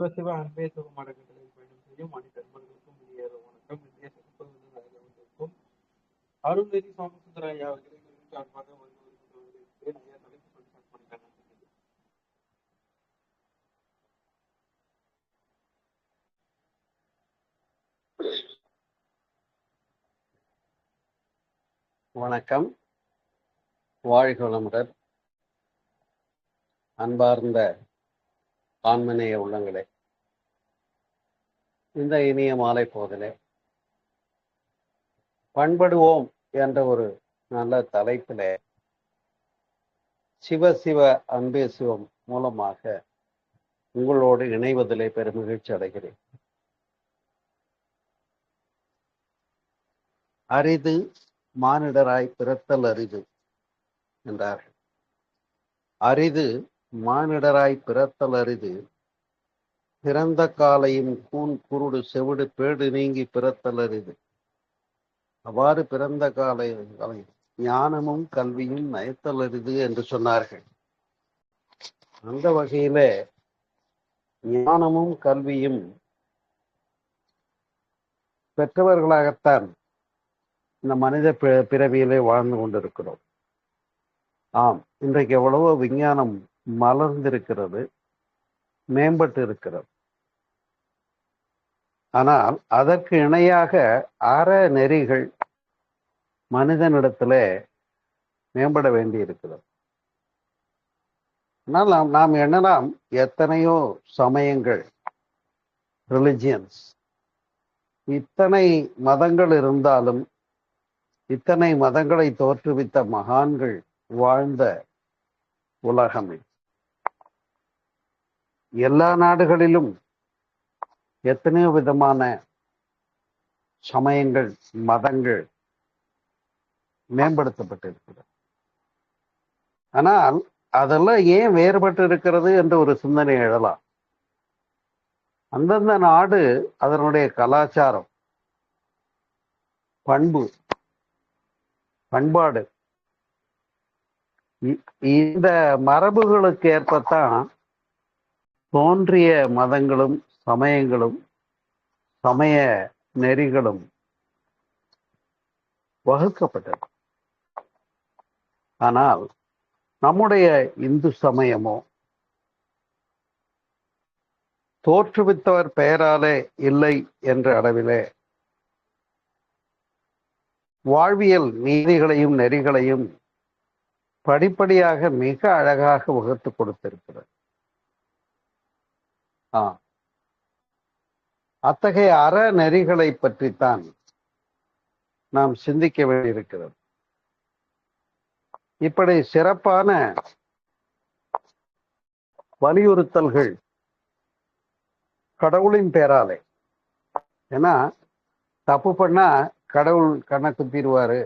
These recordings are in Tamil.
சிவசிவ அன்பே சுகமடங்களில் பயணம் செய்யும் அனைத்தன்பர்களுக்கும் இனிய வணக்கம். இந்திய வந்திருக்கும் அருள்நெறி சோமசுந்தரையா அவர்களை சார்பாக தலைப்பு சொல்லி வணக்கம். வாழ்க வளமுடன். அன்பார்ந்த ஆன்மநேய உள்ளங்களே, இந்த இனிய மாலை போதிலே பண்படுவோம் என்ற ஒரு நல்ல தலைப்பிலே சிவ சிவ அன்பே சிவம் மூலமாக உங்களோடு இணைவதிலே பெருமகிழ்ச்சி அடைகிறேன். அரிது மானிடராய் பிறத்தல் அரிது என்றார்கள். அரிது மானிடராய் பிறத்தல் அரிது, பிறந்த காலையும் கூன் குருடு செவிடு பேடு நீங்கி பிறத்தல் அரிது. அவ்வாறு பிறந்த காலை ஞானமும் கல்வியும் நயத்தல் அரிது என்று சொன்னார்கள். அந்த வகையிலே ஞானமும் கல்வியும் பெற்றவர்களாகத்தான் இந்த மனித பிறவியிலே வாழ்ந்து கொண்டிருக்கிறோம். ஆம், இன்றைக்கு எவ்வளவோ விஞ்ஞானம் மலர்ந்திருக்கிறது, மேம்பட்டு இருக்கிறது. ஆனால் அதற்கு இணையாக அற நெறிகள் மனிதனிடத்திலே மேம்பட வேண்டி இருக்கிறது. ஆனால் நாம் எண்ணலாம், எத்தனையோ சமயங்கள், ரிலிஜியன்ஸ், இத்தனை மதங்கள் இருந்தாலும், இத்தனை மதங்களை தோற்றுவித்த மகான்கள் வாழ்ந்த உலகம். எல்லா நாடுகளிலும் எத்தனையோ விதமான சமயங்கள், மதங்கள் மேம்படுத்தப்பட்டிருக்கிறது. ஆனால் அதெல்லாம் ஏன் வேறுபட்டு இருக்கிறது என்று ஒரு சிந்தனை எழலாம். அந்தந்த நாடு அதனுடைய கலாச்சாரம், பண்பாடு, இந்த மரபுகளுக்கு ஏற்பத்தான் தோன்றிய மதங்களும் சமயங்களும் சமய நெறிகளும் வகுக்கப்பட்டது. ஆனால் நம்முடைய இந்து சமயமோ தோற்றுவித்தவர் பெயராலே இல்லை என்ற அளவிலே வாழ்வியல் நீதிகளையும் நெறிகளையும் படிப்படியாக மிக அழகாக வகுத்து கொடுத்திருக்கிறது. அத்தகைய அற நெறிகளை பற்றித்தான் நாம் சிந்திக்க வேண்டியிருக்கிறது. இப்படி சிறப்பான வலியுறுத்தல்கள் கடவுளின் பேராலே, ஏன்னா தப்பு பண்ணா கடவுள் கண்ணை குத்திடுவாரு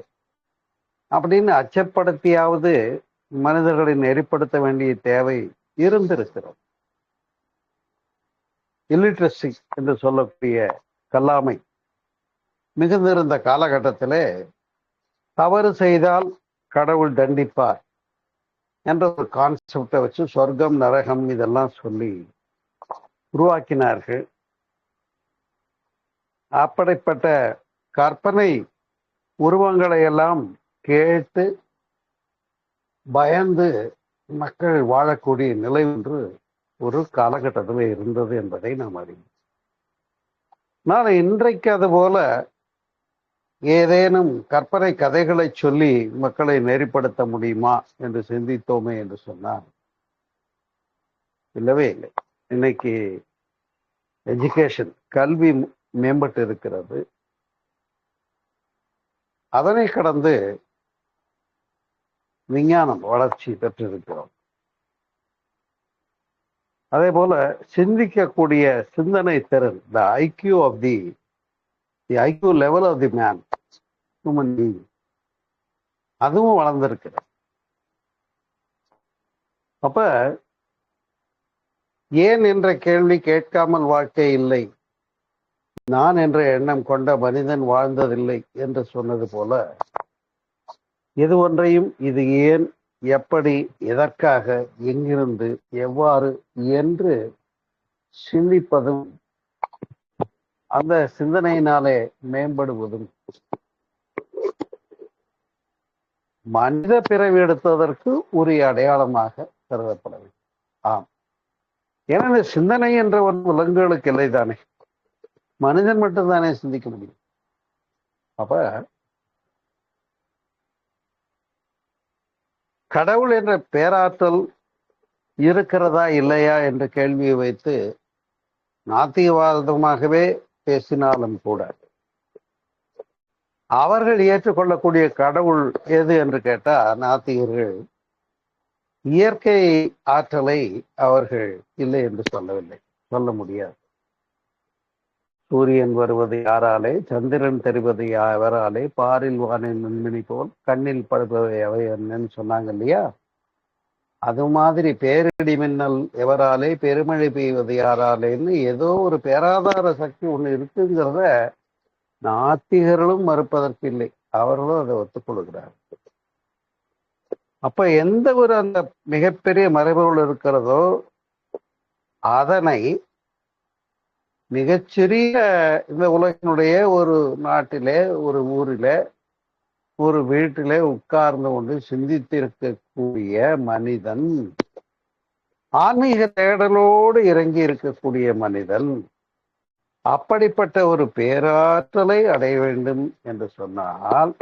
அப்படின்னு அச்சப்படுத்தியாவது மனிதர்களை நெறிப்படுத்த வேண்டிய தேவை இருந்திருக்கிறது. இல்லிட்ரசி என்று சொல்லக்கூடிய கல்லாமை மிகுந்திருந்த காலகட்டத்திலே தவறு செய்தால் கடவுள் தண்டிப்பார் என்ற ஒரு கான்செப்டை வச்சு சொர்க்கம் நரகம் இதெல்லாம் சொல்லி உருவாக்கினார்கள். அப்படிப்பட்ட கற்பனை உருவங்களை எல்லாம் கேட்டு பயந்து மக்கள் வாழக்கூடிய நிலை ஒன்று ஒரு காலகட்டத்தில் இருந்தது என்பதை நாம் அறிவோம். ஆனால் இன்றைக்கு அதுபோல ஏதேனும் கற்பனை கதைகளை சொல்லி மக்களை நெறிப்படுத்த முடியுமா என்று சிந்தித்தோமே என்று சொன்னார், இல்லவே இல்லை. இன்னைக்கு எஜுகேஷன், கல்வி மேம்பட்டு இருக்கிறது. அதனை கடந்து விஞ்ஞானம் வளர்ச்சி பெற்றிருக்கிறோம். அதே போல சிந்திக்கக்கூடிய சிந்தனை திறன், the IQ of the IQ level of the man, human being, அதுவும் வளர்ந்திருக்கிறது. அப்ப ஏன் என்ற கேள்வி கேட்காமல் வாழ்க்கை இல்லை, நான் என்ற எண்ணம் கொண்ட மனிதன் வாழ்ந்ததில்லை என்று சொன்னது போல, எது ஒன்றையும் இது ஏன், எப்படி, எதற்காக, எங்கிருந்து, எவ்வாறு என்று சிந்திப்பதும் அந்த சிந்தனையினாலே மேம்படுவதும் மனித பிறவி எடுத்ததற்கு உரிய அடையாளமாக கருதப்பட வேண்டும். ஆம், ஏன்னா இந்த சிந்தனை என்ற ஒரு விலங்குகளுக்கு இல்லைதானே, மனிதன் மட்டும்தானே சிந்திக்க முடியும். அப்ப கடவுள் என்ற பேராற்றல் இருக்கிறதா இல்லையா என்ற கேள்வியை வைத்து நாத்திகவாதமாகவே பேசினாலும் கூட அவர்கள் ஏற்றுக்கொள்ளக்கூடிய கடவுள் எது என்று கேட்டால், நாத்திகர்கள் இயற்கை ஆற்றலை அவர்கள் இல்லை என்று சொல்லவில்லை, சொல்ல முடியாது. சூரியன் வருவது யாராலே, சந்திரன் தெரிவது எவராலே, பாரில் வானின் மின்மினி போல் கண்ணில் படுபவை எவை என்னன்னு சொன்னாங்க இல்லையா. அது மாதிரி பேரிடி மின்னல் எவராலே, பெருமழை பெய்வது யாராலேன்னு ஏதோ ஒரு பேராதார சக்தி ஒண்ணு இருக்குங்கிறத நாத்திகர்களும் மறுப்பதற்கு இல்லை, அவர்களும் அதை ஒத்துக்கொள்கிறார். அப்ப எந்த ஒரு அந்த மிகப்பெரிய மறைபொருள் இருக்கிறதோ அதனை மிகச்சிறிய இந்த உலகினுடைய ஒரு நாட்டிலே, ஒரு ஊரிலே, ஒரு வீட்டிலே உட்கார்ந்து கொண்டு சிந்தித்திருக்கக்கூடிய மனிதன், ஆன்மீக தேடலோடு இறங்கி இருக்கக்கூடிய மனிதன், அப்படிப்பட்ட ஒரு பேராற்றலை அடைய வேண்டும் என்று சொன்னால்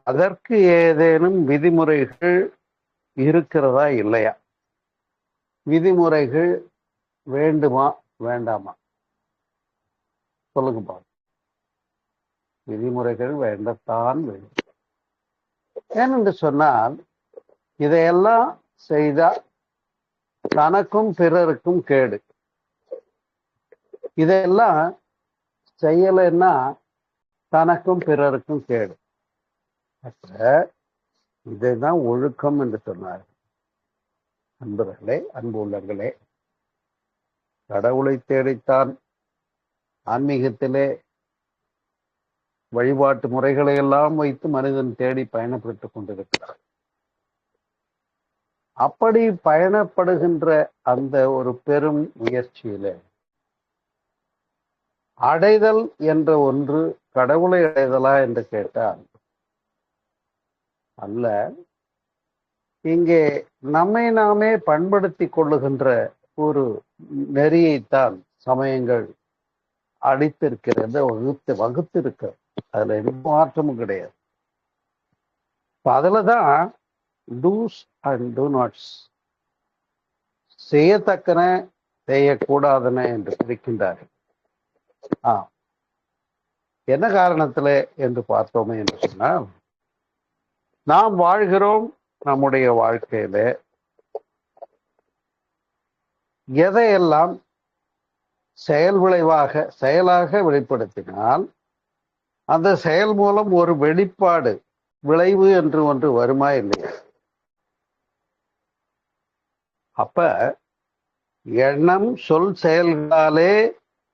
அதற்கு ஏதேனும் விதிமுறைகள் இருக்கிறதா இல்லையா? விதிமுறைகள் வேண்டுமா வேண்டாமா? சொல்லுங்க பாருங்க. விதிமுறைகள் வேண்டத்தான் வேண்டும். ஏனென்று சொன்னால் இதையெல்லாம் செய்தால் தனக்கும் பிறருக்கும் கேடு. இதெல்லாம் செய்யலைன்னா தனக்கும் பிறருக்கும் கேடு. அப்ப இதைதான் ஒழுக்கம் என்று சொன்னார். அன்பர்களே, அன்பு உள்ளங்களே, கடவுளை தேடித்தான் ஆன்மீகத்திலே வழிபாட்டு முறைகளை எல்லாம் வைத்து மனிதன் தேடி பயணப்பட்டுக் கொண்டிருக்கிறார். அப்படி பயணப்படுகின்ற அந்த ஒரு பெரும் முயற்சியில அடைதல் என்ற ஒன்று கடவுளை அடைதலா என்று கேட்டால் அல்ல. இங்கே நம்மை நாமே பண்படுத்தி கொள்ளுகின்ற ஒரு நெறியைத்தான் சமயங்கள் அடித்திருக்கிறது, வகுத்திருக்க. அதுல எந்த மாற்றமும் கிடையாது. அதுலதான் டூஸ் அண்ட் டூ நாட்ஸ், செய்யத்தக்கன செய்யக்கூடாதன என்று பிரிக்கின்றார்கள். என்ன காரணத்துல என்று பார்த்தோமே என்று சொன்னால், நாம் வாழ்கிறோம். நம்முடைய வாழ்க்கையில எதையெல்லாம் செயல் விளைவாக செயலாக வெளிப்படுத்தினால் அந்த செயல் மூலம் ஒரு வெளிப்பாடு, விளைவு என்று ஒன்று வருமா இல்லையா? அப்ப எண்ணம் சொல் செயல்களாலே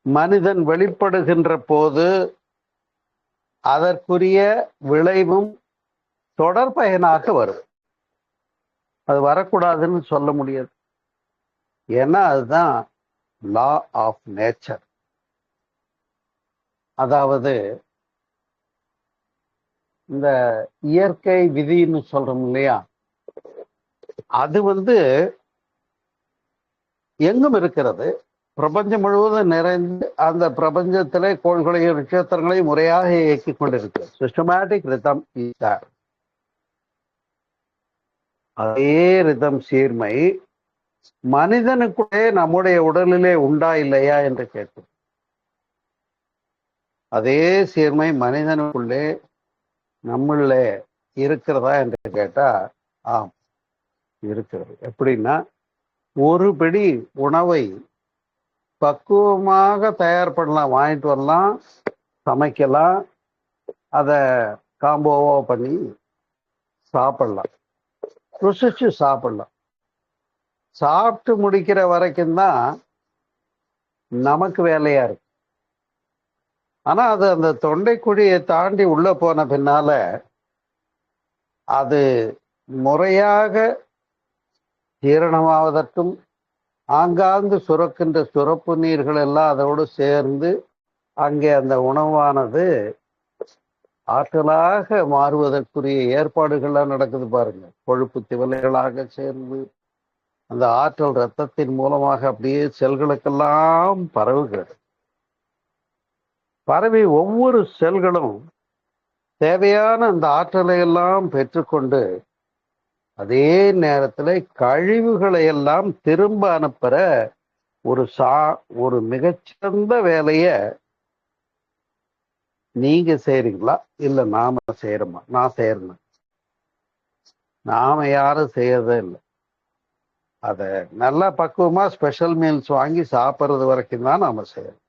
மனிதன் வெளிப்படுகின்ற போது அதற்குரிய விளைவும் தொடர் பயனாக வரும். அது வரக்கூடாதுன்னு சொல்ல முடியாது. ஏன்னா அதுதான் லா ஆஃப் நேச்சர். அதாவது இந்த இயற்கை விதின்னு சொல்றோம் இல்லையா, அது எங்கும் இருக்கிறது. பிரபஞ்சம் முழுவதும் நிறைந்து அந்த பிரபஞ்சத்திலே கோள்களையும் நட்சத்திரங்களையும் முறையாக இயக்கிக் கொண்டிருக்கிறது. Systematic rhythm is there. அதே ரிதம் சீர்மை மனிதனுக்குள்ளே நம்முடைய உடலிலே உண்டா இல்லையா என்று கேட்கும். அதே சீர்மை மனிதனுக்குள்ளே நம்மளே இருக்கிறதா என்று கேட்டா ஆம், இருக்கிறது. எப்படின்னா, ஒரு பிடி உணவை பக்குவமாக தயார் பண்ணலாம், வாங்கிட்டு வரலாம், சமைக்கலாம், அதை காம்போவா பண்ணி சாப்பிடலாம், ருசிச்சு சாப்பிடலாம். சாப்பிட்டு முடிக்கிற வரைக்கும் தான் நமக்கு வேலையா இருக்கு. ஆனா அது அந்த தொண்டைக்குழியை தாண்டி உள்ள போன பின்னால அது முறையாக ஜீரணமாவதற்கும் ஆங்காங்கு சுரக்கின்ற சுரப்பு நீர்கள் எல்லாம் அதோடு சேர்ந்து அங்கே அந்த உணவானது ஆற்றலாக மாறுவதற்குரிய ஏற்பாடுகள்லாம் நடக்குது பாருங்க. கொழுப்பு திவலைகளாக சேர்ந்து அந்த ஆற்றல் ரத்தத்தின் மூலமாக அப்படியே செல்களுக்கெல்லாம் பரவுகிறது. பரவி ஒவ்வொரு செல்களும் தேவையான அந்த ஆற்றலை எல்லாம் பெற்றுக்கொண்டு அதே நேரத்தில் கழிவுகளை எல்லாம் திரும்ப அனுப்புற ஒரு மிகச்சிறந்த வேலைய நீங்க செய்றீங்களா இல்ல நாம செய்யறோமா? நான் செய்யறேன். நாம யாரும் செய்யறதே இல்லை. அத நல்லா பக்குவமா ஸ்பெஷல் மீல்ஸ் வாங்கி சாப்பிட்றது வரைக்கும் தான் நாம செய்யறோம்.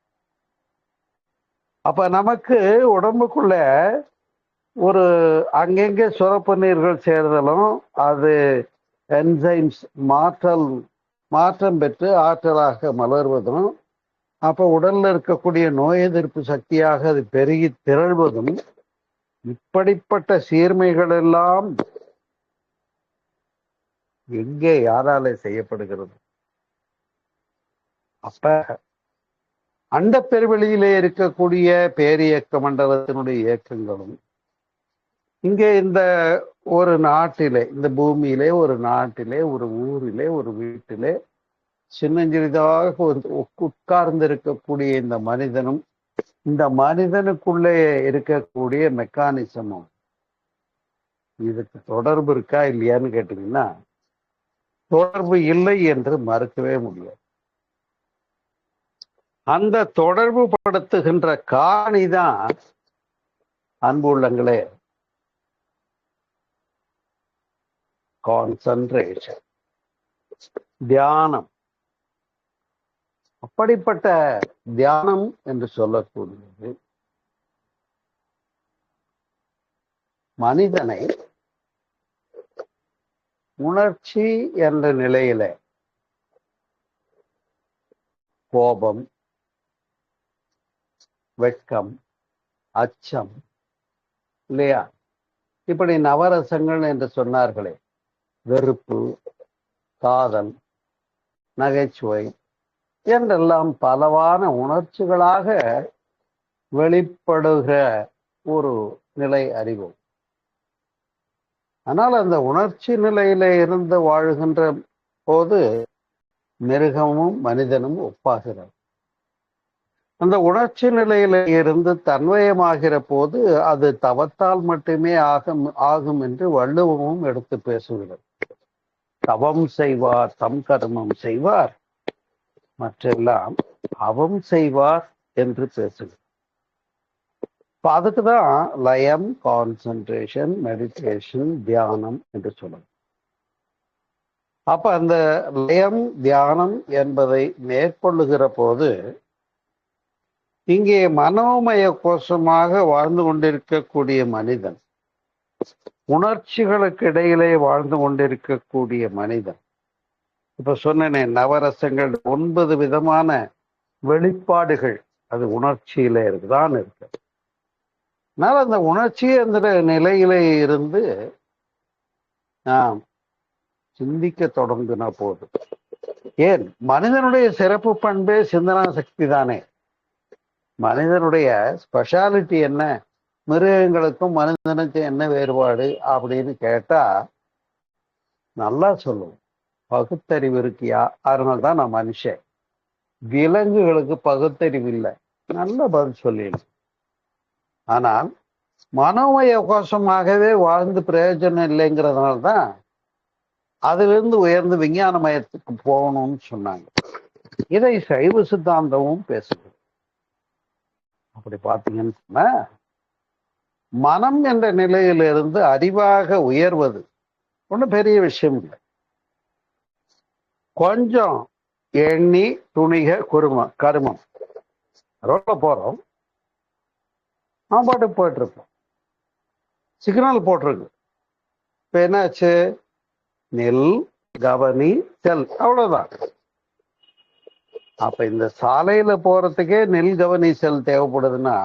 அப்ப நமக்கு உடம்புக்குள்ள ஒரு அங்கங்கே சுரப்பு நீர்கள் சேர்தலும் அது என்சைம்ஸ் மாற்றம் பெற்று ஆற்றலாக மலர்வதும் அப்ப உடல்ல இருக்கக்கூடிய நோய் எதிர்ப்பு சக்தியாக அது பெருகி திரள்வதும் இப்படிப்பட்ட சீர்மைகள் எல்லாம் எங்கே யாராலே செய்யப்படுகிறது? அப்ப அண்ட பெருவெளியிலே இருக்கக்கூடிய பேரியக்க மண்டலத்தினுடைய இயக்கங்களும் இங்கே இந்த ஒரு நாட்டிலே, இந்த பூமியிலே, ஒரு நாட்டிலே, ஒரு ஊரிலே, ஒரு வீட்டிலே சின்னஞ்சிறிதாக உட்கார்ந்து இருக்கக்கூடிய இந்த மனிதனும் இந்த மனிதனுக்குள்ளே இருக்கக்கூடிய மெக்கானிசமும் இதுக்கு தொடர்பு இருக்கா இல்லையான்னு கேட்டீங்கன்னா தொடர்பு இல்லை என்று மறுக்கவே முடியாது. அந்த தொடர்பு படுத்துகின்ற காரணிதான் அன்பு உள்ளங்களே கான்சன்ட்ரேஷன், தியானம். அப்படிப்பட்ட தியானம் என்று சொல்லக்கூடியது மனிதனை உணர்ச்சி என்ற நிலையில கோபம், வெட்கம், அச்சம் இல்லையா, இப்படி நவரசங்கள் என்று சொன்னார்களே, வெறுப்பு, காதல், நகைச்சுவை என்றெல்லாம் பலவான உணர்ச்சிகளாக வெளிப்படுகிற ஒரு நிலை அறிவோம். ஆனால் அந்த உணர்ச்சி நிலையில இருந்து வாழ்கின்ற போது மிருகமும் மனிதனும் ஒப்பாகிறது. அந்த உணர்ச்சி நிலையில இருந்து தன்வயமாகிற போது அது தவத்தால் மட்டுமே ஆகும் என்று வள்ளுவமும் எடுத்து பேசுகிறது. தவம் செய்வார் தம் கர்மம் செய்வார், மற்றெல்லாம் அவம் செய்வார் என்று பேசுகிறார். அதுக்குதான் லயம், கான்சன்ட்ரேஷன், மெடிடேஷன், தியானம் என்று சொல்லணும். அப்ப அந்த லயம் தியானம் என்பதை மேற்கொள்ளுகிற போது இங்கே மனோமய கோஷமாக வாழ்ந்து கொண்டிருக்கக்கூடிய மனிதன், உணர்ச்சிகளுக்கு இடையிலே வாழ்ந்து கொண்டிருக்கக்கூடிய மனிதன், இப்ப சொன்னேனே நவரசங்கள் 9 விதமான வெளிப்பாடுகள் அது உணர்ச்சியில இருக்குதான் இருக்கு. அதனால அந்த உணர்ச்சி என்ற நிலையில இருந்து நாம் சிந்திக்க தொடங்கின போது, ஏன் மனிதனுடைய சிறப்பு பண்பே சிந்தனா சக்தி தானே. மனிதனுடைய ஸ்பெஷாலிட்டி என்ன, மிருகங்களுக்கும் மனிதனுக்கும் என்ன வேறுபாடு அப்படின்னு கேட்டா நல்லா சொல்லுவோம், பகுத்தறிவு இருக்கியா, அதனால்தான் நான் மனுஷன். விலங்குகளுக்கு பகுத்தறிவு இல்லை, நல்ல பதில் சொல்லிடலாம். ஆனால் மனோமய கோஷமாகவே வாழ்ந்து பிரயோஜனம் இல்லைங்கிறதுனால்தான் அதிலிருந்து உயர்ந்து விஞ்ஞான மயத்துக்கு போகணும்னு சொன்னாங்க. இதை சைவ சித்தாந்தமும் பேசுது. அப்படி பார்த்தீங்கன்னு சொன்னா மனம் என்ற நிலையிலிருந்து அறிவாக உயர்வது ஒன்றும் பெரிய விஷயம் இல்லை. கொஞ்சம் எண்ணி துணிக கருமம் ரோட்ல போறோம், நான் பாட்டுக்கு போயிட்டு இருப்போம், சிக்னல் போட்டிருக்கு, இப்ப என்னாச்சு, நெல் கவனி செல், அவ்வளவுதான். அப்ப இந்த சாலையில போறதுக்கே நெல் கவனி செல் தேவைப்படுதுன்னா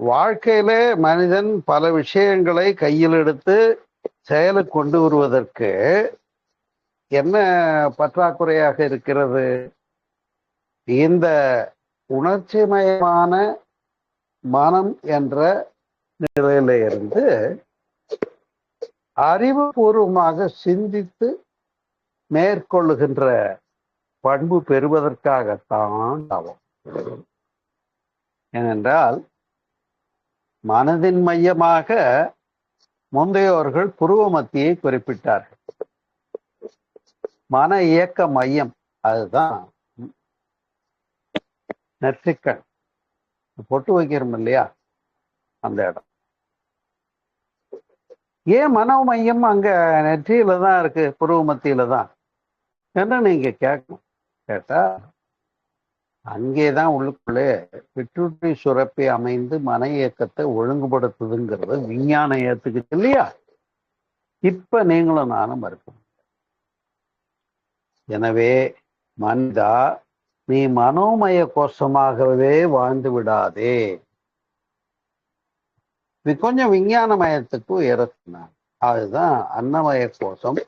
வாழ்க்கையில மனிதன் பல விஷயங்களை கையில் எடுத்து செயலுக்கு கொண்டு வருவதற்கு என்ன பற்றாக்குறையாக இருக்கிறது? இந்த உணர்ச்சிமயமான மனம் என்ற நிலையில இருந்து அறிவுபூர்வமாக சிந்தித்து மேற்கொள்ளுகின்ற பண்பு பெறுவதற்காகத்தான் தவம். ஏனென்றால் மனதின் மையமாக முந்தையோர்கள் புருவ மத்தியை குறிப்பிட்டார்கள். மன இயக்க மையம் அதுதான் நெற்றிக்கண், பொட்டு வைக்கிறோம் இல்லையா, அந்த இடம். ஏன் மனோ மையம் அங்க நெற்றியில தான் இருக்கு, புருவ மத்தியில தான் என்று நீங்க கேட்கணும். கேட்டா அங்கேதான் உள்ளுக்குள்ளே பிட்யூட்டரி சுரப்பி அமைந்து மன இயக்கத்தை ஒழுங்குபடுத்துதுங்கிறது விஞ்ஞானம் ஏத்துக்குச்சு இல்லையா? இப்ப நீங்களும் நானும் இருக்கணும். எனவே மனிதா, நீ மனோமய கோஷமாகவே வாழ்ந்து விடாதே. இது கொஞ்சம் விஞ்ஞான மயத்துக்கு உயர்த்தினார். அதுதான் அன்னமய கோஷம்,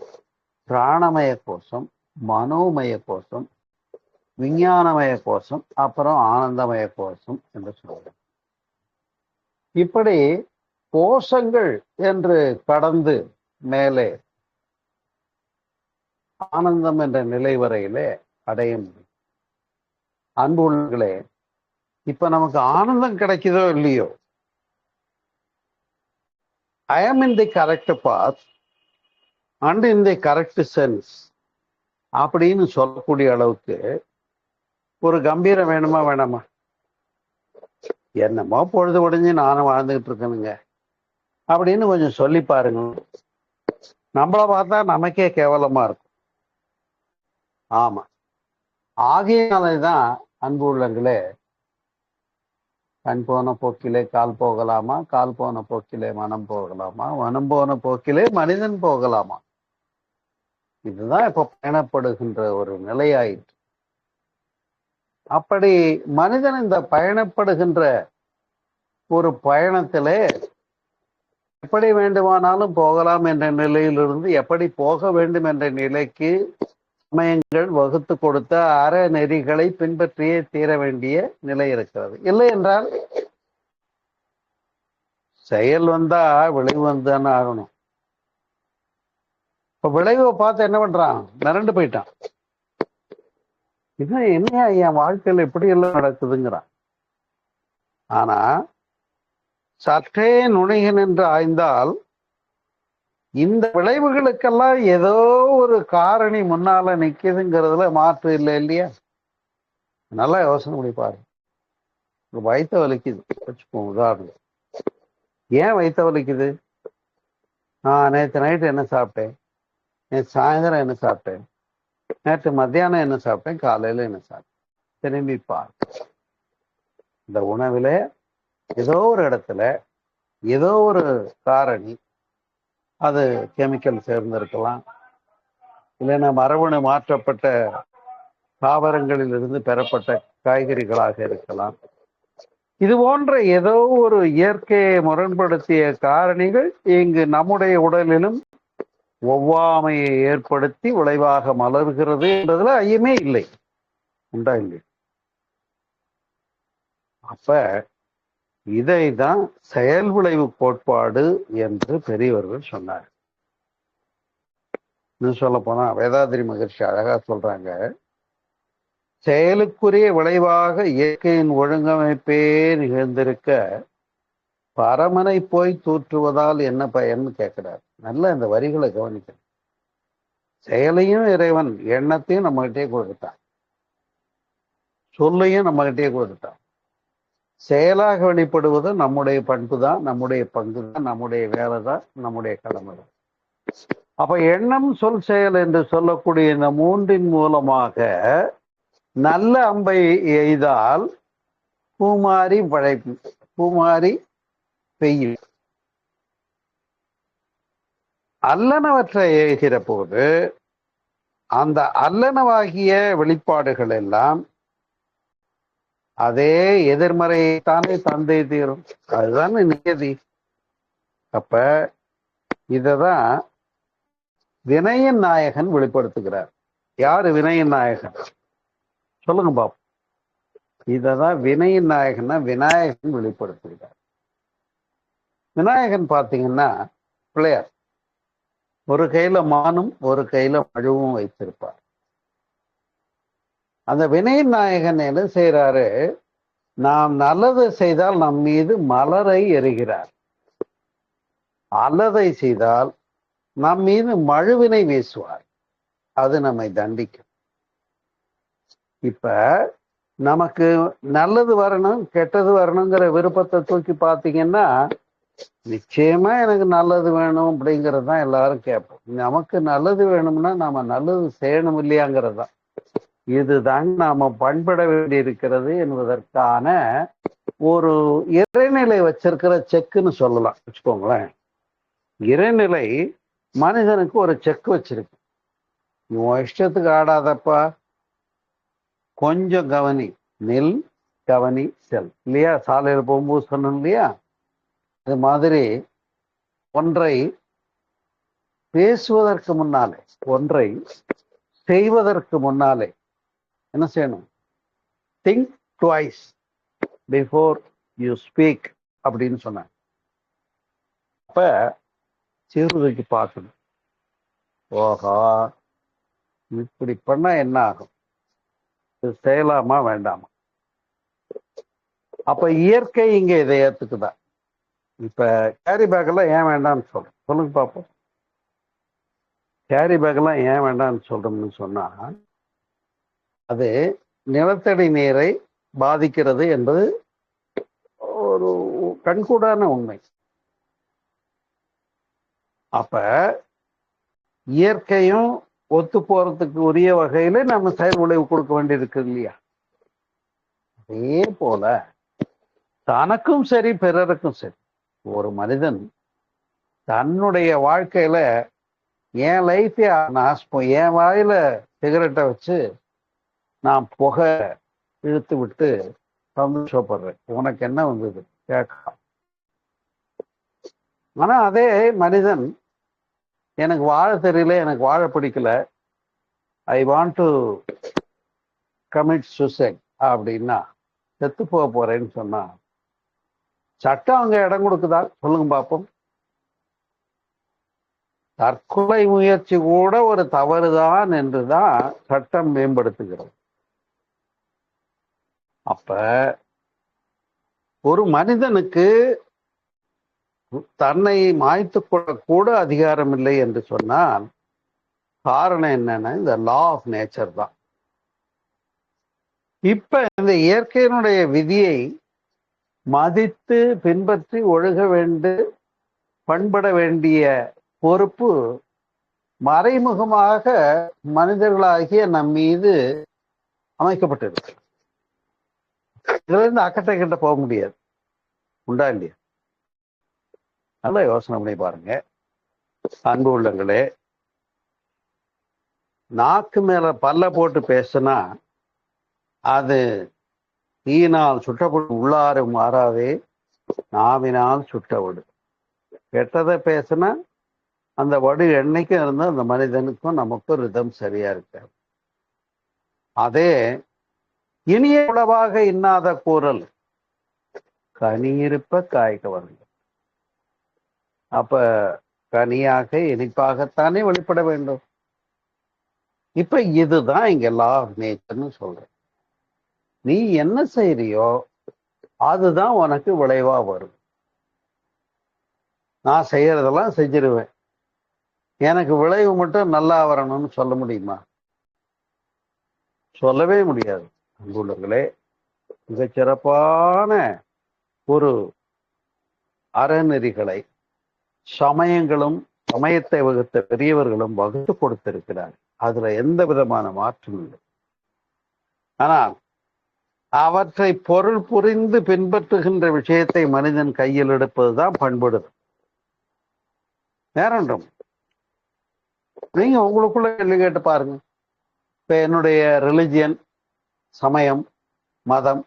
பிராணமய கோஷம், மனோமய கோஷம், விஞ்ஞானமய கோஷம், அப்புறம் ஆனந்தமய கோஷம் என்று சொல்றேன். இப்படி கோஷங்கள் என்று கடந்து மேலே ஆனந்தம் என்ற நிலை வரையிலே அடைய முடியும். அன்பு உள்ளங்களே, இப்ப நமக்கு ஆனந்தம் கிடைக்குதோ இல்லையோ, ஐ am in the correct path and in the correct sense அப்படின்னு சொல்லக்கூடிய அளவுக்கு ஒரு கம்பீரம் வேணுமா வேணாமா? என்னமோ பொழுது உடைஞ்சு நானும் வாழ்ந்துகிட்டு இருக்கேனுங்க அப்படின்னு கொஞ்சம் சொல்லி பாருங்க. நம்மளை பார்த்தா நமக்கே கேவலமா இருக்கும். ஆமா, ஆகையினாலதான் அன்பு உள்ளங்களே, கண் போன போக்கிலே கால் போகலாமா, கால் போன போக்கிலே மனம் போகலாமா, மனம் போன போக்கிலே மனிதன் போகலாமா, இதுதான் இப்ப பயணப்படுகின்ற ஒரு நிலையாயிற்று. அப்படி மனிதன் இந்த பயணப்படுகின்ற ஒரு பயணத்திலே எப்படி வேண்டுமானாலும் போகலாம் என்ற நிலையிலிருந்து எப்படி போக வேண்டும் என்ற நிலைக்கு சமயங்கள் வகுத்து கொடுத்த அறநெறிகளை பின்பற்றியே தீர வேண்டிய நிலை இருக்கிறது. இல்லை என்றால் செயல் வந்தா விளைவு வந்துதானே ஆகணும். இப்ப விளைவை பார்த்து என்ன பண்றான்? மிரண்டு போயிட்டான். இது என்னையா என் வாழ்க்கையில எப்படி எல்லாம் நடக்குதுங்கிறான். ஆனா சற்றே நுழைக நின்று ஆய்ந்தால் இந்த விளைவுகளுக்கெல்லாம் ஏதோ ஒரு காரணி முன்னால நிக்குதுங்கிறதுல மாற்று இல்லை இல்லையா? நல்லா யோசனை பண்ணி பாரு. வயிற்ற வலிக்குது வச்சுக்கோங்க உதாரணம். ஏன் வயிற்ற வலிக்குது? நேற்று நைட்டு என்ன சாப்பிட்டேன், நேற்று சாயந்தரம் என்ன சாப்பிட்டேன், நேற்று மத்தியானம் என்ன சாப்பிட்டேன், காலையில என்ன சாப்பிட்டேன், திரும்பி பார். இந்த உணவுல ஏதோ ஒரு இடத்துல ஏதோ ஒரு காரணி, அது கெமிக்கல் சேர்ந்திருக்கலாம், இல்லைன்னா மரபணு மாற்றப்பட்ட தாவரங்களில் இருந்து பெறப்பட்ட காய்கறிகளாக இருக்கலாம். இது போன்ற ஏதோ ஒரு இயற்கையை முரண்படுத்திய காரணிகள் இங்கு நம்முடைய உடலிலும் ஒவ்வாமையை ஏற்படுத்தி விளைவாக மலர்கிறது என்றதுல ஐயமே இல்லை. உண்டா இல்லை? அப்ப இதைதான் செயல் விளைவு கோட்பாடு என்று பெரியவர்கள் சொன்னார். இன்னும் சொல்ல போனா வேதாத்ரி மகர்ஷி அழகா சொல்றாங்க, செயலுக்குரிய விளைவாக இயற்கையின் ஒழுங்கமைப்பே நிகழ்ந்திருக்க பரமனை போய் தூற்றுவதால் என்ன பயன்னு கேட்கிறார். நல்ல இந்த வரிகளை கவனிக்கணும். செயலையும் இறைவன் எண்ணத்தையும் நம்மகிட்டே கொடுத்துட்டான், சொல்லையும் நம்மகிட்டே கொடுத்துட்டான். செயலாக வெளிப்படுவது நம்முடைய பண்பு தான், நம்முடைய பங்கு தான், நம்முடைய வேலை தான், நம்முடைய கடமை தான். அப்ப எண்ணம் சொல் செயல் என்று சொல்லக்கூடிய இந்த மூன்றின் மூலமாக நல்ல அம்பை எய்தால் பூமாரி பூமாரி பெய்யும். அல்லனவற்றை எய்கிற போது அந்த அல்லனவாகிய வெளிப்பாடுகள் எல்லாம் அதே எதிர்மறையைத்தானே தந்தை தீரும். அதுதான் நியதி. அப்ப இததான் வினயன் நாயகன் வெளிப்படுத்துகிறார். யாரு வினயன் நாயகன்? சொல்லுங்க பாப்போம். இததான் வினயன் நாயகன்னா விநாயகன் வெளிப்படுத்துகிறார். விநாயகன் பாத்தீங்கன்னா பிள்ளையார். ஒரு கையில மானும் ஒரு கையில மழுவும் வைத்திருப்பார். அந்த வினயன் நாயகன் என்ன செய்யறாரு? நாம் நல்லது செய்தால் நம் மீது மலரை எறிகிறார். அல்லதை செய்தால் நம் மீது மழுவினை வீசுவார். அது நம்மை தண்டிக்கும். இப்ப நமக்கு நல்லது வரணும் கெட்டது வரணுங்கிற விருப்பத்தை தூக்கி பார்த்தீங்கன்னா நிச்சயமா எனக்கு நல்லது வேணும் அப்படிங்கிறது தான் எல்லாரும் கேட்போம். நமக்கு நல்லது வேணும்னா நாம நல்லது செய்யணும் இல்லையாங்கிறது தான். இதுதாங்க நாம பண்பட வேண்டி இருக்கிறது என்பதற்கான ஒரு இறைநிலை வச்சிருக்கிற செக்குன்னு சொல்லலாம் வச்சுக்கோங்களேன். இறைநிலை மனிதனுக்கு ஒரு செக் வச்சிருக்கு. உன் இஷ்டத்துக்கு ஆடாதப்பா, கொஞ்சம் கவனி, நில், கவனி, செல் இல்லையா? சாலையில போகும்போது சொன்னோம் இல்லையா? அது மாதிரி ஒன்றை பேசுவதற்கு முன்னாலே, ஒன்றை செய்வதற்கு முன்னாலே என்ன செய்யணும்? Think twice before you speak அப்படின்னு சொன்னாங்க. அப்ப சீர்தூக்கி பார்க்கணும். ஓஹா, இப்படி பண்ணா என்ன ஆகும்? இது செய்யலாமா வேண்டாமா? அப்ப இயற்கை இங்க இதை ஏத்துக்குதா? இப்ப கேரி பேக் எல்லாம் ஏன் வேண்டாம்னு சொல்றோம்? சொல்லுங்க பார்ப்போம். கேரி பேக் எல்லாம் ஏன் வேண்டாம்னு சொல்றோம்னு சொன்னா, அது நிலத்தடி நீரை பாதிக்கிறது என்பது ஒரு கண்கூடான உண்மை. அப்ப இயற்கையும் ஒத்து போறதுக்கு உரிய வகையில நம்ம செயல் விளைவு கொடுக்க வேண்டியிருக்கு இல்லையா? அதே போல தனக்கும் சரி பிறருக்கும் சரி, ஒரு மனிதன் தன்னுடைய வாழ்க்கையில என் லைஃபே நாசம், என் வாயில சிகரெட்டை வச்சு நான் புகை இழுத்து விட்டு சந்தோஷப்படுறேன், உனக்கு என்ன வந்தது கேட்கலாம். ஆனா அதே மனிதன் எனக்கு வாழ தெரியல, எனக்கு வாழ பிடிக்கல, I want to commit suicide அப்படின்னா, செத்து போக போறேன்னு சொன்னா சட்டம் அங்க இடம் கொடுக்குதா? சொல்லுங்க பார்ப்போம். தற்கொலை முயற்சி கூட ஒரு தவறுதான் என்றுதான் சட்டம் மேம்படுத்துகிறது. அப்ப ஒரு மனிதனுக்கு தன்னை மாய்த்து கொள்ள கூட அதிகாரம் இல்லை என்று சொன்னால் காரணம் என்னன்னா இந்த லா ஆஃப் நேச்சர் தான். இப்ப இந்த இயற்கையினுடைய விதியை மதித்து பின்பற்றி ஒழுக பண்பட வேண்டிய பொறுப்பு மறைமுகமாக மனிதர்களாகிய நம் மீது அமைக்கப்பட்டிருக்கு. இதுல இருந்து அக்கட்டை கிட்ட போக முடியாது. உண்டா இல்லையா? நல்லா யோசனை பண்ணி பாருங்க அன்பு உள்ளங்களே. நாக்கு மேல பல்ல போட்டு பேசினா அது தீயினால் சுட்டப்பட்டு உள்ளாறு மாறாவே நாவினால் சுட்டவடு. கெட்டதை பேசினா அந்த வடு என்னைக்கும் இருந்தால் அந்த மனிதனுக்கும் நமக்கும் ரிதம் சரியா இருக்காது. அதே இனிய உளவாக இன்னாத கூறல் கனியிருப்ப காய்க்க வருங்க. அப்ப கனியாக இனிப்பாகத்தானே வெளிப்பட வேண்டும். இப்ப இதுதான் இங்க லா ஆஃப் நேச்சர்னு சொல்றேன். நீ என்ன செய்யறியோ அதுதான் உனக்கு விளைவா வரும். நான் செய்யறதெல்லாம் செஞ்சிருவேன், எனக்கு விளைவு மட்டும் நல்லா வரணும்னு சொல்ல முடியுமா? சொல்லவே முடியாது. அன்புள்ளங்களே, மிகச் சிறப்பான ஒரு அறநெறிகளை சமயங்களும் சமயத்தை வகுத்த பெரியவர்களும் வகுத்து கொடுத்திருக்கிறார். அதுல எந்த விதமான மாற்றம் இல்லை. ஆனால் அவற்றை பொருள் புரிந்து பின்பற்றுகின்ற விஷயத்தை மனிதன் கையில் எடுப்பதுதான் பண்படுது. வேறொன்றும் நீங்க உங்களுக்குள்ள கேள்வி கேட்டு பாருங்க. இப்ப என்னுடைய ரிலிஜியன், சமயம், மதம்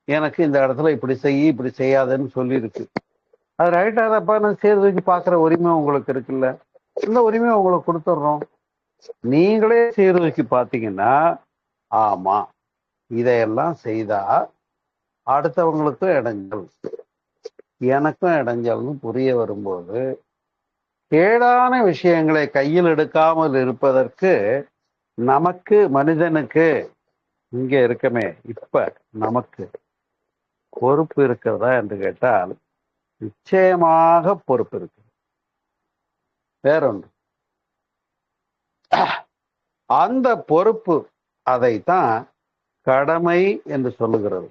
எனக்கு இந்த இடத்துல இப்படி செய்ய இப்படி செய்யாதுன்னு சொல்லியிருக்கு. அது ரைட்டா தப்பா நான் சேர்த்து வச்சு பார்க்குற உரிமை உங்களுக்கு இருக்குல்ல. இந்த உரிமையை உங்களுக்கு கொடுத்துட்றோம். நீங்களே சீர்தூக்கி பார்த்தீங்கன்னா, ஆமா இதையெல்லாம் செய்தா அடுத்தவங்களுக்கும் இடைஞ்சல், எனக்கும் இடைஞ்சல்னு புரிய வரும்போது, கேடான விஷயங்களை கையில் எடுக்காமல் இருப்பதற்கு நமக்கு, மனிதனுக்கு இங்க இருக்கமே இப்ப நமக்கு பொறுப்பு இருக்கிறதா என்று கேட்டால் நிச்சயமாக பொறுப்பு இருக்கு. வேறொன்று, அந்த பொறுப்பு அதைத்தான் கடமை என்று சொல்லுகிறது.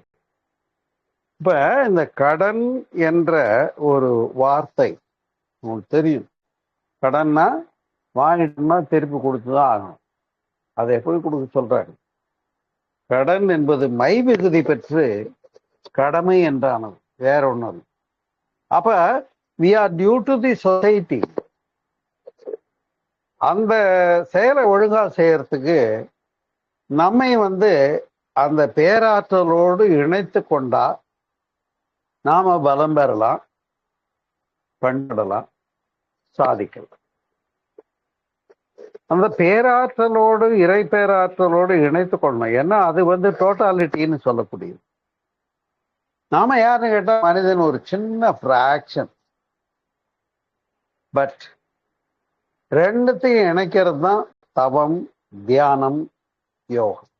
இப்ப இந்த கடன் என்ற ஒரு வார்த்தை உங்களுக்கு தெரியும். கடன்னா வாங்கிட்டோம்னா திருப்பி கொடுத்துதான் ஆகணும். அதை எப்படி கொடுக்க சொல்றாங்க? கடன் என்பது மை விகுதி பெற்று கடமை என்றானது, வேற ஒன்றும். அப்ப we are due to the society. அந்த செயலை ஒழுங்கா செய்யறதுக்கு நம்மை அந்த பேராற்றலோடு இணைத்து கொண்டா நாம பலம் பெறலாம், பண்படலாம், சாதிக்கலாம். அந்த பேராற்றலோடு, இறை பேராற்றலோடு இணைத்து கொள்ளணும். ஏன்னா அது டோட்டாலிட்டின்னு சொல்லக்கூடியது. நாம யாருன்னு கேட்டா மனிதன் ஒரு சின்ன பிராக்ஷன். பட் ரெண்டுத்தையும் இணைக்கிறது தான் தவம், தியானம், யோகம்.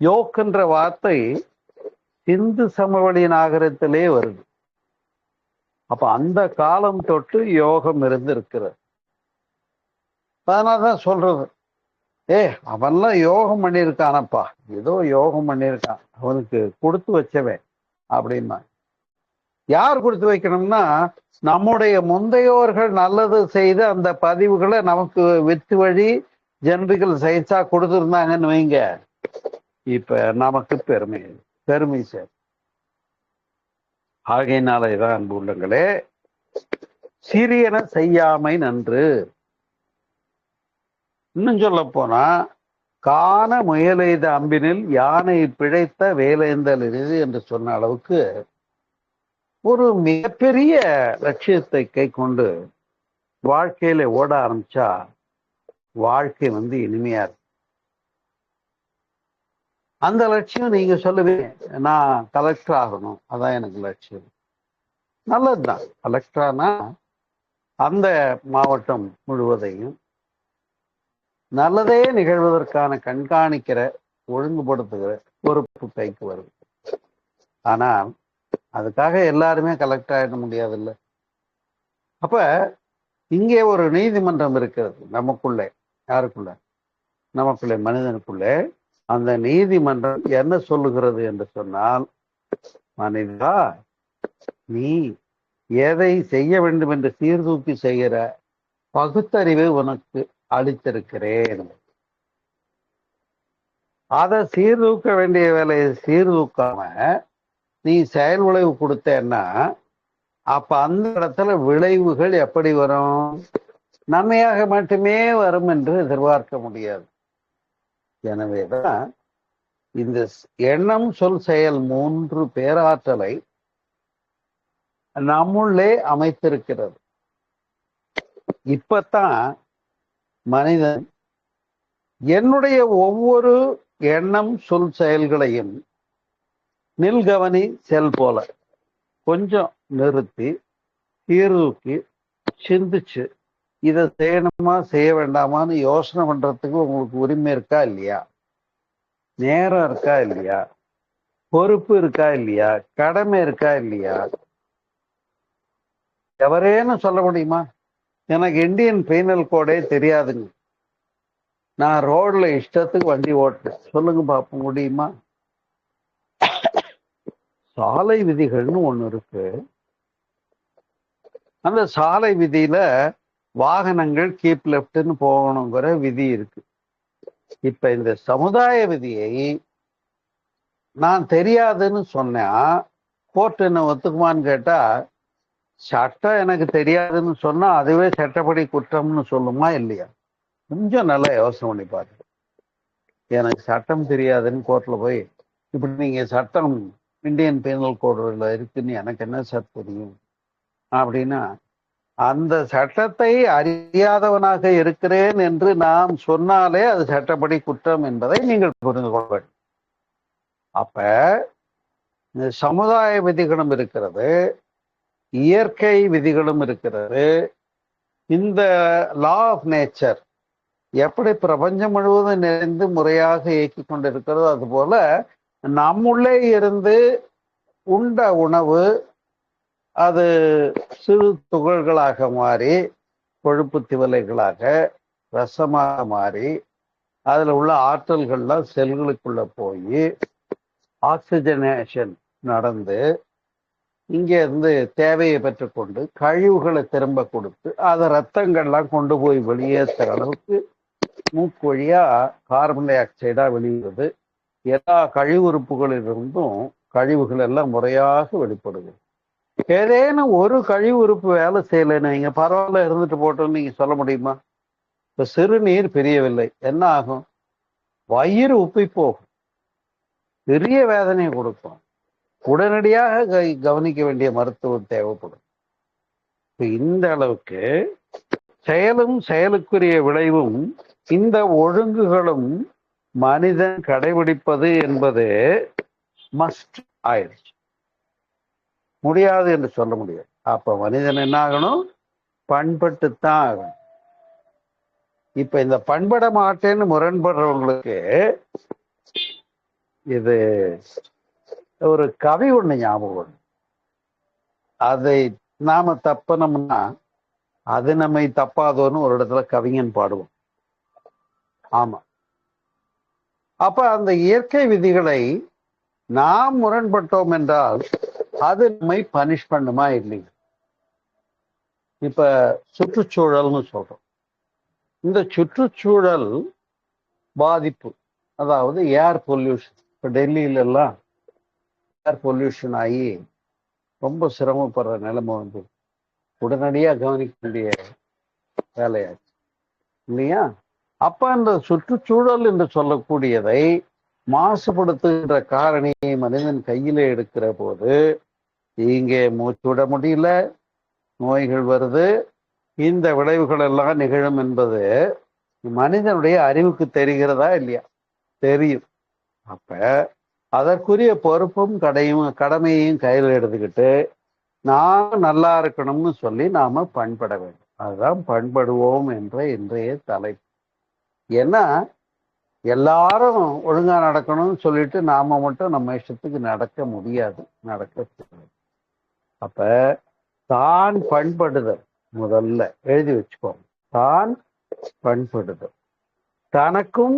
யோகன்ற வார்த்தை சிந்து சமவெளி நாகரத்திலே வருது. அப்ப அந்த காலம் தொட்டு யோகம் இருக்கிறது. அதனாலதான் சொல்றது, அவன்லாம் யோகம் பண்ணியிருக்கானப்பா, ஏதோ யோகம் பண்ணியிருக்கான், அவனுக்கு கொடுத்து வச்சவன் அப்படின்னா. யார் கொடுத்து வைக்கணும்னா, நம்முடைய முந்தையோர்கள் நல்லது செய்து அந்த பதிவுகளை நமக்கு வித்து வழி ஜெனரிக்கல் சயின்ஸா கொடுத்துருந்தாங்கன்னு வைங்க, இப்ப நமக்கு பெருமை சார். ஆகையினாலதான் அன்பு உள்ளங்களே, சிறியன செய்யாமை நன்று. இன்னும் சொல்ல போனா, காண முயலெய்த அம்பினில் யானை பிழைத்த வேலேந்தல் இது என்று சொன்ன அளவுக்கு ஒரு மிகப்பெரிய லட்சியத்தை கை கொண்டு வாழ்க்கையில ஓட ஆரம்பிச்சா வாழ்க்கை இனிமையா இருக்கும். அந்த லட்சியம் நீங்க சொல்லுவீங்க, நான் கலெக்டர் ஆகணும், அதான் எனக்கு லட்சியம். நல்லதுதான். கலெக்டரானா அந்த மாவட்டம் முழுவதையும் நல்லதே நிகழ்வதற்கான கண்காணிக்கிற, ஒழுங்குபடுத்துகிற பொறுப்பு கைக்கு வருது. ஆனால் அதுக்காக எல்லாருமே கலெக்டர் ஆயிட முடியாதுல்ல. அப்ப இங்கே ஒரு நீதிமன்றம் இருக்கிறது நமக்குள்ளே. யாருக்குள்ள? நமக்குள்ளே, மனிதனுக்குள்ளே. அந்த நீதிமன்றம் என்ன சொல்லுகிறது என்று சொன்னால், மனிதா, நீ எதை செய்ய வேண்டும் என்று சீர்தூக்கி செய்கிற பகுத்தறிவை உனக்கு அளித்திருக்கிறேன். அதை சீர்தூக்க வேண்டிய வேலையை சீர்தூக்காம நீ செயல் விளைவு கொடுத்தேன்னா, அப்ப அந்த இடத்துல விளைவுகள் எப்படி வரும்? நன்மையாக மட்டுமே வரும் என்று எதிர்பார்க்க முடியாது. எனவேதான் இந்த எண்ணம், சொல், செயல் 3 பேராற்றலை நம்முள்ளே அமைத்திருக்கிறது. இப்பத்தான் மனிதன் என்னுடைய ஒவ்வொரு எண்ணம், சொல், செயல்களையும் நில்கவனி செல் போல கொஞ்சம் நிறுத்தி சீர்தூக்கி சிந்திச்சு இதை செய்யணுமா செய்ய வேண்டாமான்னு யோசனை பண்றதுக்கு உங்களுக்கு உரிமை இருக்கா இல்லையா? நேரம் இருக்கா இல்லையா? பொறுப்பு இருக்கா இல்லையா? கடமை இருக்கா இல்லையா? எவரேன்னு சொல்ல முடியுமா? எனக்கு இந்தியன் பீனல் கோடே தெரியாதுங்க, நான் ரோட்ல இஷ்டத்துக்கு வண்டி ஓட்டுறேன், சொல்லுங்க பார்ப்போம், முடியுமா? சாலை விதிகள்னு ஒண்ணு இருக்கு. அந்த சாலை விதியில வாகனங்கள் கீப் லெப்ட்னு போகணுங்கிற விதி இருக்கு. இப்ப இந்த சமுதாய விதியை நான் தெரியாதுன்னு சொன்னா கோர்ட் என்ன ஒத்துக்குமான்னு கேட்டா, சட்டம் எனக்கு தெரியாதுன்னு சொன்னா அதுவே சட்டப்படி குற்றம்னு சொல்லுமா இல்லையா? கொஞ்சம் நல்லா யோசனை பண்ணி பாருங்க. எனக்கு சட்டம் தெரியாதுன்னு கோர்ட்ல போய், இப்படி நீங்க சட்டம் இந்தியன் பீனல் கோடுல இருக்குன்னு எனக்கு என்ன சார் தெரியும் அப்படின்னா, அந்த சட்டத்தை அறியாதவனாக இருக்கிறேன் என்று நாம் சொன்னாலே அது சட்டப்படி குற்றம் என்பதை நீங்கள் புரிந்து கொள்ள வேண்டும். அப்ப இந்த சமுதாய விதிகளும் இருக்கிறது, இயற்கை விதிகளும் இருக்கிறது. இந்த லா ஆஃப் நேச்சர் எப்படி பிரபஞ்சம் முழுவதும் நிறைந்து முறையாக இயக்கி கொண்டிருக்கிறதோ அதுபோல நம்முள்ளே இருந்து உண்ட உணவு அது சிறு துகள்களாக மாறி, கொழுப்பு திவலைகளாக, ரசமாக மாறி, அதுல உள்ள ஆற்றல்கள்லாம் செல்களுக்குள்ள போய் ஆக்சிஜனேஷன் நடந்து இங்கே இருந்து தேவையை பெற்றுக்கொண்டு கழிவுகளை திரும்ப கொடுத்து அதை ரத்தங்கள்லாம் கொண்டு போய் வெளியேற்றுற அளவுக்கு மூக்கு வழியா கார்பன் டை ஆக்சைடா வெளியிடுது. எல்லா கழிவுறுப்புகளிலிருந்தும் கழிவுகள் எல்லாம் முறையாக வெளிப்படுது. ஏதேனும் ஒரு கழிவு உறுப்பு வேலை செய்யலைன்னு நீங்க பரவாயில்ல இருந்துட்டு போட்டோம்னு நீங்க சொல்ல முடியுமா? இப்ப சிறுநீர் பிரியவில்லை, என்ன ஆகும்? வயிறு உப்பி போகும், பெரிய வேதனையை கொடுக்கும், உடனடியாக கவனிக்க வேண்டிய மருத்துவம் தேவைப்படும். இந்த அளவுக்கு செயலும் செயலுக்குரிய விளைவும் இந்த ஒழுங்குகளும் மனிதன் கடைபிடிப்பது என்பது மஸ்ட் ஆயிடுச்சு, முடியாது என்று சொல்ல முடியாது. அப்ப மனிதன் என்ன ஆகணும்? பண்பட்டுத்தான் ஆகணும். இப்ப இந்த பண்பட மாட்டேன்னு முரண்படுறவங்களுக்கு இது ஒரு கவி ஒண்ணு ஞாபகம். அதை நாம தப்பனோம்னா அது நம்மை தப்பாதோன்னு ஒரு இடத்துல கவிஞன் பாடுவோம். ஆமா, அப்ப அந்த இயற்கை விதிகளை நாம் முரண்பட்டோம் என்றால் அது நம்மை பனிஷ் பண்ணுமா இல்லைங்க? இப்ப சுற்றுச்சூழல்னு சொல்றோம். இந்த சுற்றுச்சூழல் பாதிப்பு, அதாவது ஏர் பொல்யூஷன். இப்ப டெல்லியில எல்லாம் ஏர் பொல்யூஷன் ஆகி ரொம்ப சிரமப்படுற நிலைமை வந்து உடனடியாக கவனிக்க வேண்டிய வேலையாச்சு இல்லையா? அப்ப அந்த சுற்றுச்சூழல் என்று சொல்லக்கூடியதை மாசுபடுத்துகின்ற காரணியை மனிதன் கையில எடுக்கிற போது இங்கே மூச்சு விட முடியல, நோய்கள் வருது, இந்த விளைவுகள் எல்லாம் நிகழும் என்பது மனிதனுடைய அறிவுக்கு தெரிகிறதா இல்லையா? தெரியும். அப்ப அதற்குரிய பொறுப்பும் கடமையையும் கையில் எடுத்துக்கிட்டு நான் நல்லா இருக்கணும்னு சொல்லி நாம பண்பட வேண்டும். அதுதான் பண்படுவோம் என்ற இன்றைய தலைப்பு. ஏன்னா எல்லாரும் ஒழுங்கா நடக்கணும்னு சொல்லிட்டு நாம மட்டும் நம்ம இஷ்டத்துக்கு நடக்க முடியாது, நடக்க. அப்ப தான் பண்படுதல் முதல்ல எழுதி வச்சுக்கோங்க. தான் பண்படுதல், தனக்கும்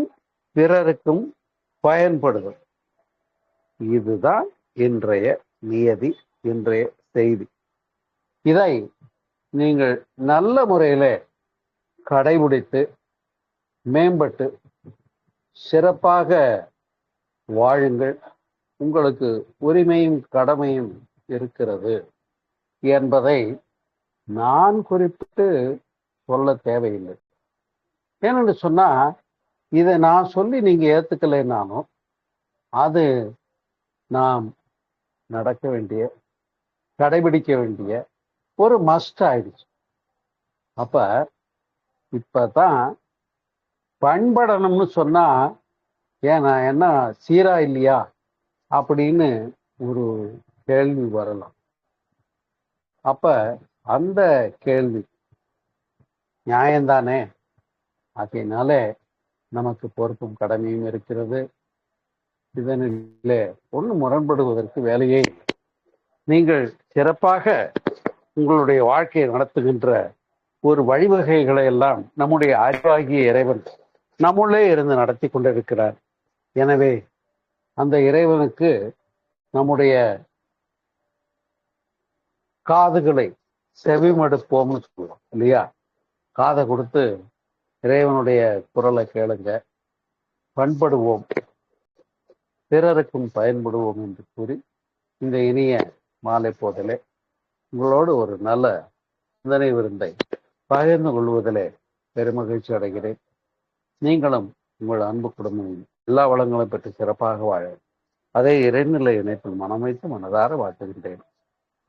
பிறருக்கும் பயன்படுதல், இதுதான் இன்றைய நியதி, இன்றைய செய்தி. இதை நீங்கள் நல்ல முறையில கடைபிடித்து மேம்பட்டு சிறப்பாக வாழுங்கள். உங்களுக்கு உரிமையும் கடமையும் இருக்கிறது என்பதை நான் குறிப்பிட்டு சொல்ல தேவையில்லை. ஏன்னு சொன்னா இதை நான் சொல்லி நீங்க ஏத்துக்கலைன்னாலும் அது நாம் நடக்க வேண்டிய, கடைபிடிக்க வேண்டிய ஒரு மஸ்ட் ஆயிடுச்சு. அப்ப இப்பதான் பண்படணும்னு சொன்னா ஏன் நான் என்ன சீரா இல்லையா அப்படின்னு ஒரு கேள்வி வரலாம். அப்ப அந்த கேள்வி நியாயம்தானே? அதனால நமக்கு பொறுப்பும் கடமையும் இருக்கிறது. இதனிலே ஒன்று முரண்படுவதற்கு வேலையே இல்லை. நீங்கள் சிறப்பாக உங்களுடைய வாழ்க்கையை நடத்துகின்ற ஒரு வழிவகைகளை எல்லாம் நம்முடைய அறிவாகிய இறைவன் நம்முள்ளே இருந்து நடத்தி கொண்டிருக்கிறார். எனவே அந்த இறைவனுக்கு நம்முடைய காதுகளை செவிமடுப்போம்னு சொல்லுவோம் இல்லையா? காதை கொடுத்து இறைவனுடைய குரலை கேளுங்க, பண்படுவோம், பிறருக்கும் பயன்படுவோம் என்று கூறி இந்த இனிய மாலை போதிலே உங்களோடு ஒரு நல்ல சிந்தனை விருந்தை பகிர்ந்து கொள்வதிலே பெருமகிழ்ச்சி அடைகிறேன். நீங்களும் உங்கள் அன்பு குடும்பம் எல்லா வளங்களும் பெற்று சிறப்பாக வாழ அதே இறைநிலை இணைப்பில் மனம் வைத்து மனதார வாழ்த்துகின்றேன்.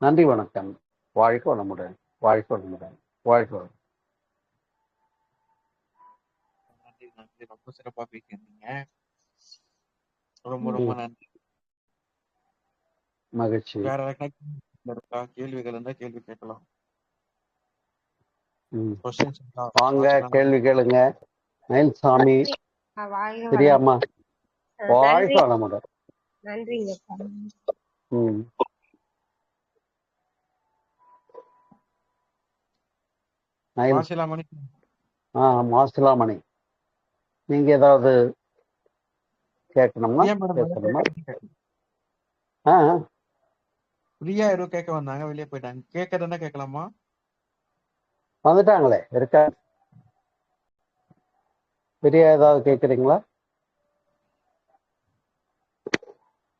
நன்றி, வணக்கம். வாழ்க வளமுடன், வாழ்க வளமுடன். வாழ்க வளமுடன். நன்றி நன்றி, ரொம்ப சிறப்பா பேசியிருந்தீங்க. ரொம்ப ரொம்ப நன்றி. மகிழ்ச்சி. வேற யாருக்காச்சும் இருக்கா கேள்விகள் இருந்தா கேள்வி கேட்கலாம். கொஸ்டின்ஸ் வாங்க, கேள்வி கேளுங்க. மயில்சாமி பிரியாமா, வாழ்க வளமுடன். நன்றிங்க. மாசிலாமணி, நீங்க ஏதாவது கேட்கணுமா பேசணுமா? பிரியா ஏதோ கேட்க வந்தாங்க, வெளியே போயிட்டாங்க. கேட்கறதுன்னா கேட்கலாமா? வந்துட்டாங்களே, இருக்கா? பிரியா ஏதாவது கேட்குறீங்களா?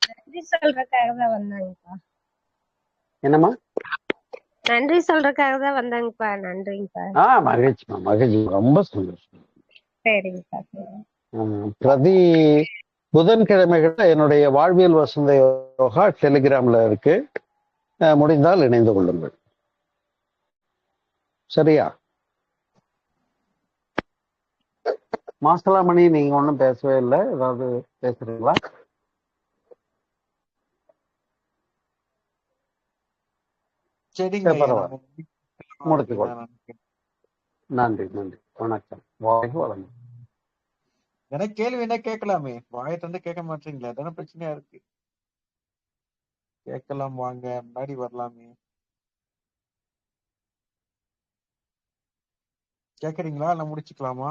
நன்றி சொல்றதுக்காக தான் வந்தாங்கப்பா. என்னம்மா? நன்றி சொல்றதுக்காக தான் வந்தாங்கப்பா. நன்றிங்கப்பா. மகிழ்ச்சிமா, மகிழ்ச்சி, ரொம்ப சந்தோஷம். சரிங்கப்பா. பிரதி புதன்கிழமைகள் என்னுடைய வாழ்வியல் வசந்த யோகா டெலிகிராம்ல இருக்கு. முடிந்தால் இணைந்து கொள்ளுங்கள். சரியா? மாசலாமணி, நீங்க ஒன்றும் பேசவே இல்லை. ஏதாவது பேசுறீங்களா? சரிங்க, முடிச்சுக்கொள்ளும். நன்றி நன்றி, வணக்கம். வாழ்க வளமுடன். எனக்கு கேள்வி என்ன கேட்கலாமே, வாயை தந்து கேட்க மாட்டீங்களா? அதான பிரச்சனையா இருக்கு. கேட்கலாம், வாங்க, முன்னாடி வரலாமே. கேக்குறீங்களா இல்ல முடிச்சுக்கலாமா?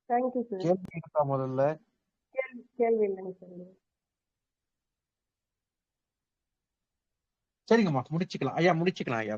கேள்வி இருக்கா முதல்ல? கேள்வி இல்லைங்க சார். சரிங்கம்மா, முடிச்சுக்கலாம் ஐயா, முடிச்சுக்கலாம் ஐயா.